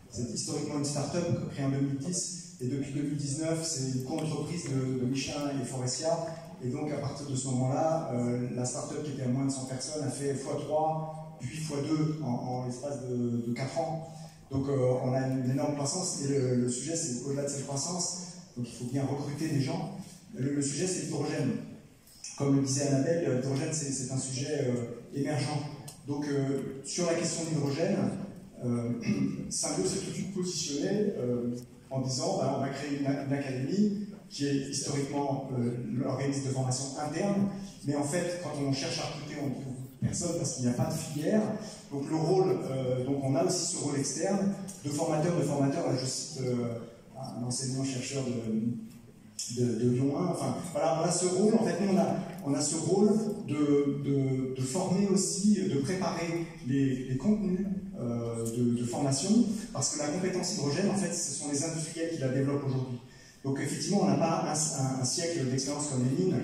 c'est historiquement une start-up créée en 2010, et depuis 2019, c'est une co-entreprise de Michelin et Forestia. Et donc, à partir de ce moment-là, la start-up qui était à moins de 100 personnes a fait x3, puis x2 en l'espace de 4 ans. Donc, on a une énorme croissance, et le sujet, c'est au-delà de cette croissance, donc il faut bien recruter des gens. Le sujet, c'est l'hydrogène. Comme le disait Annabelle, l'hydrogène, c'est un sujet émergent. Donc, sur la question de l'hydrogène, Symbio s'est tout de suite positionné en disant on va créer une académie qui est historiquement l'organisme de formation interne, mais en fait, quand on cherche à recruter, on ne trouve personne parce qu'il n'y a pas de filière. Donc, le rôle, donc on a aussi ce rôle externe de formateur. Là, je cite un enseignant-chercheur de Lyon 1. Enfin, voilà, on a ce rôle, en fait, nous, on a ce rôle de former aussi, de préparer les contenus de formation, parce que la compétence hydrogène, en fait, ce sont les industriels qui la développent aujourd'hui. Donc, effectivement, on n'a pas un siècle d'expérience comme les mines.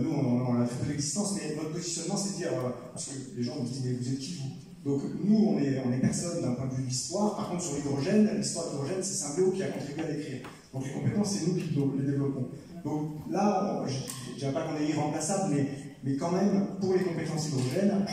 Nous, on a très peu d'existence, mais notre positionnement, c'est de dire, parce que les gens nous disent, mais vous êtes qui, vous? Donc, nous, on est personne d'un point de vue de l'histoire. Par contre, sur l'hydrogène, l'histoire de l'hydrogène, c'est Symbio qui a contribué à l'écrire. Donc, les compétences, c'est nous qui les développons. Donc, là, je ne dirais pas qu'on est irremplaçable, mais quand même, pour les compétences hydrogène,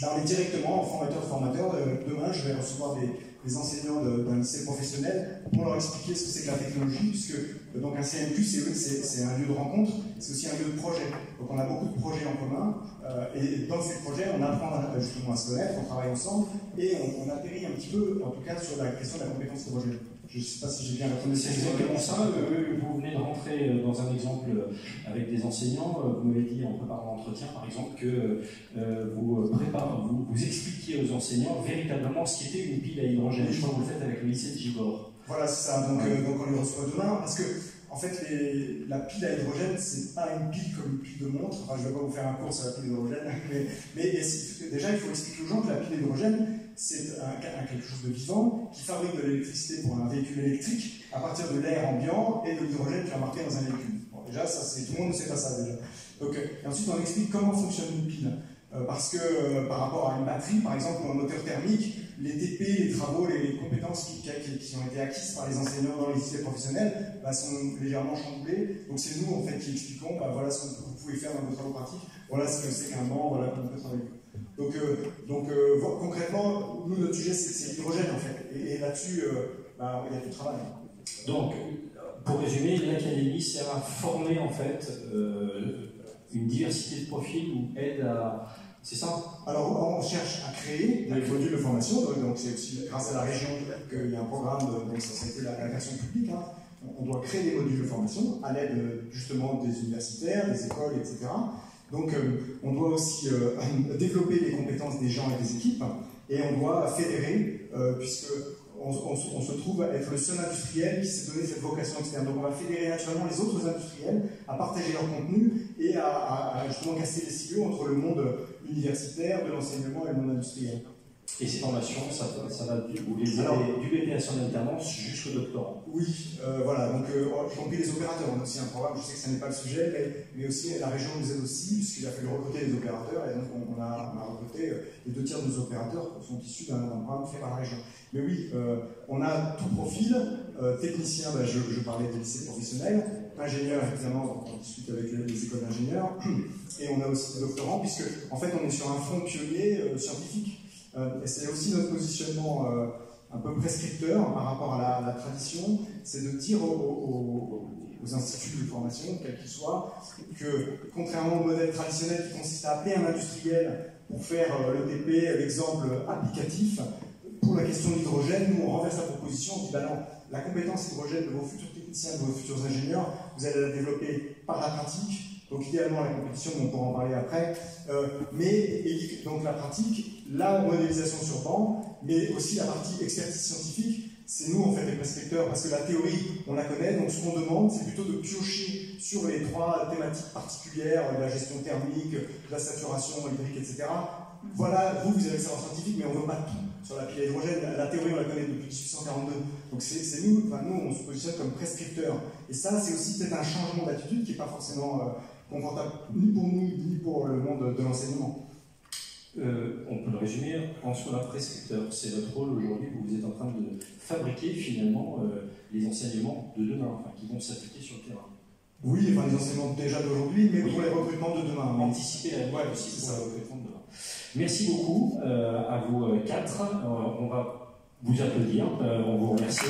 on est directement en formateur. Demain, je vais recevoir des enseignants d'un lycée professionnel pour leur expliquer ce que c'est que la technologie, puisque donc un CMQ, c'est un lieu de rencontre, c'est aussi un lieu de projet. Donc on a beaucoup de projets en commun, et dans ces projets, on apprend justement à se connaître, on travaille ensemble, et on atterrit un petit peu, en tout cas, sur la question de la compétence hydrogène. Je ne sais pas si j'ai bien répondu. C'est exactement ça. Vous venez de rentrer dans un exemple avec des enseignants. Vous m'avez dit en préparant l'entretien, par exemple, que vous expliquiez aux enseignants véritablement ce qu'était une pile à hydrogène. Je crois que vous le faites avec le lycée de Givors. Voilà, c'est ça. Donc on les reçoit demain, parce que en fait, la pile à hydrogène, c'est pas une pile comme une pile de montre. Enfin, je ne vais pas vous faire un cours sur la pile d'hydrogène, mais déjà, il faut expliquer aux gens que la pile d'hydrogène, c'est quelque chose de vivant qui fabrique de l'électricité pour un véhicule électrique à partir de l'air ambiant et de l'hydrogène qui est embarqué dans un véhicule. Bon, déjà, tout le monde ne sait pas ça déjà. Donc, et ensuite, on explique comment fonctionne une pile. Parce que par rapport à une batterie, par exemple, ou un moteur thermique, les TP, les travaux, les compétences qui ont été acquises par les enseignants dans les lycées professionnels sont légèrement chamboulées. Donc c'est nous en fait qui expliquons, voilà ce que vous pouvez faire dans vos travaux pratiques, voilà ce que c'est qu'un banc, voilà comment on peut travailler. Donc concrètement, nous notre sujet c'est l'hydrogène en fait, et là-dessus il y a du travail. Donc pour résumer, l'académie sert à former en fait une diversité de profils ou aide à... C'est ça? Alors, on cherche à créer des modules de formation, donc c'est aussi grâce à la région qu'il y a un programme, donc ça a été la version publique, hein. On doit créer des modules de formation à l'aide justement des universitaires, des écoles, etc. Donc, on doit aussi développer les compétences des gens et des équipes, et on doit fédérer, puisque on se trouve à être le seul industriel qui s'est donné cette vocation externe. Donc on va fédérer naturellement les autres industriels à partager leur contenu et à justement casser les silos entre le monde universitaire, de l'enseignement et le monde industriel. Et ces formations, ça va du BTS en alternance jusqu'au doctorat. Oui, voilà, donc y compris les opérateurs, on a aussi un programme, je sais que ce n'est pas le sujet, mais aussi la région nous aide aussi, puisqu'il a fallu recruter des opérateurs, et donc on a recruté les 2 tiers de nos opérateurs qui sont issus d'un programme fait par la région. Mais oui, on a tout profil, technicien, je parlais des lycées professionnels, ingénieur évidemment, on discute avec les écoles d'ingénieurs, et on a aussi des doctorants, puisque en fait on est sur un front pionnier scientifique. Et c'est aussi notre positionnement un peu prescripteur par rapport à la tradition, c'est de dire aux instituts de formation, quels qu'ils soient, que contrairement au modèle traditionnel qui consiste à appeler un industriel pour faire le TP, l'exemple applicatif, pour la question de l'hydrogène, nous on renverse la proposition, on dit non, la compétence hydrogène de vos futurs techniciens, de vos futurs ingénieurs, vous allez la développer par la pratique. Donc idéalement la compétition, on pourra en parler après, donc la pratique, la modélisation sur banc, mais aussi la partie expertise scientifique, c'est nous en fait les prescripteurs, parce que la théorie, on la connaît, donc ce qu'on demande, c'est plutôt de piocher sur les 3 thématiques particulières, de la gestion thermique, de la saturation hydrique, etc. Voilà, vous avez le savoir scientifique, mais on ne veut pas tout sur la pile à hydrogène. La théorie, on la connaît depuis 1842. Donc c'est nous, on se positionne comme prescripteurs. Et ça, c'est aussi peut-être un changement d'attitude qui n'est pas forcément confortable ni pour nous, ni pour le monde de l'enseignement. On peut le résumer en soi un prescripteur. C'est votre rôle aujourd'hui, vous êtes en train de fabriquer finalement les enseignements de demain, enfin, qui vont s'appliquer sur le terrain. Oui, enfin les enseignements déjà d'aujourd'hui, mais pour les recrutements de demain. Anticiper la vie aussi pour les recrutements de demain. Merci beaucoup à vous quatre. On va vous applaudir, on vous remercie.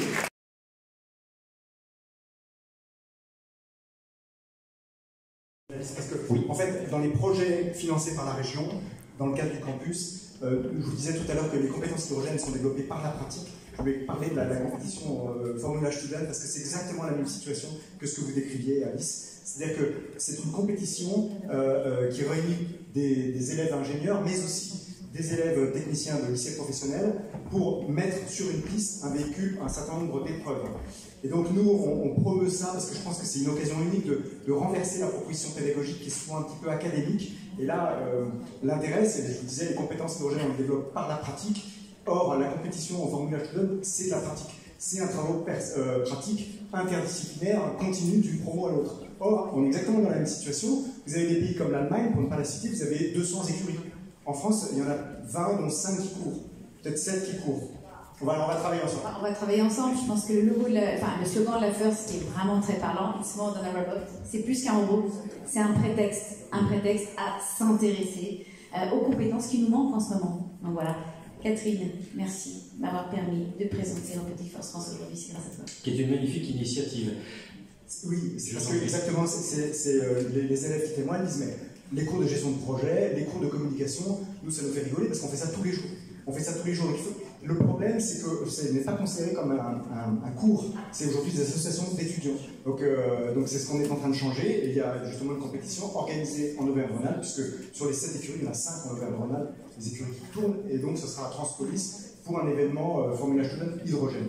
Parce que, oui, en fait, dans les projets financés par la région, dans le cadre du campus, je vous disais tout à l'heure que les compétences hydrogènes sont développées par la pratique. Je vais parler de la compétition Formula Student parce que c'est exactement la même situation que ce que vous décriviez, Alice. C'est-à-dire que c'est une compétition qui réunit des élèves ingénieurs, mais aussi des élèves techniciens de lycée professionnel pour mettre sur une piste un véhicule un certain nombre d'épreuves. Et donc nous, on promeut ça parce que je pense que c'est une occasion unique de renverser la proposition pédagogique qui est souvent un petit peu académique. Et là, l'intérêt, c'est, je vous disais, les compétences hydrogènes, on les développe par la pratique. Or, la compétition en Formula Student, c'est la pratique. C'est un travail pratique, interdisciplinaire, continu d'une promo à l'autre. Or, on est exactement dans la même situation. Vous avez des pays comme l'Allemagne, pour ne pas la citer, vous avez 200 écuries. En France, il y en a 20, dont 5 qui courent. Peut-être 7 qui courent. On va travailler ensemble. On va travailler ensemble. Je pense que le slogan de la First est vraiment très parlant. It's more than a robot. C'est plus qu'un robot. C'est un prétexte à s'intéresser aux compétences qui nous manquent en ce moment. Donc voilà. Catherine, merci de m'avoir permis de présenter en Petite Force France aujourd'hui. C'est grâce à toi. Qui est une magnifique initiative. Oui, c'est parce que exactement, les élèves qui témoignent disent mais les cours de gestion de projet, les cours de communication, nous ça nous fait rigoler parce qu'on fait ça tous les jours. On fait ça tous les jours. Le problème, c'est que ce n'est pas considéré comme un cours. C'est aujourd'hui des associations d'étudiants. Donc c'est ce qu'on est en train de changer. Et il y a justement une compétition organisée en Auvergne-Rhône-Alpes, puisque sur les 7 écuries, il y en a 5 en Auvergne-Rhône-Alpes, les écuries qui tournent. Et donc ce sera à Transpolis pour un événement Formula Student hydrogène.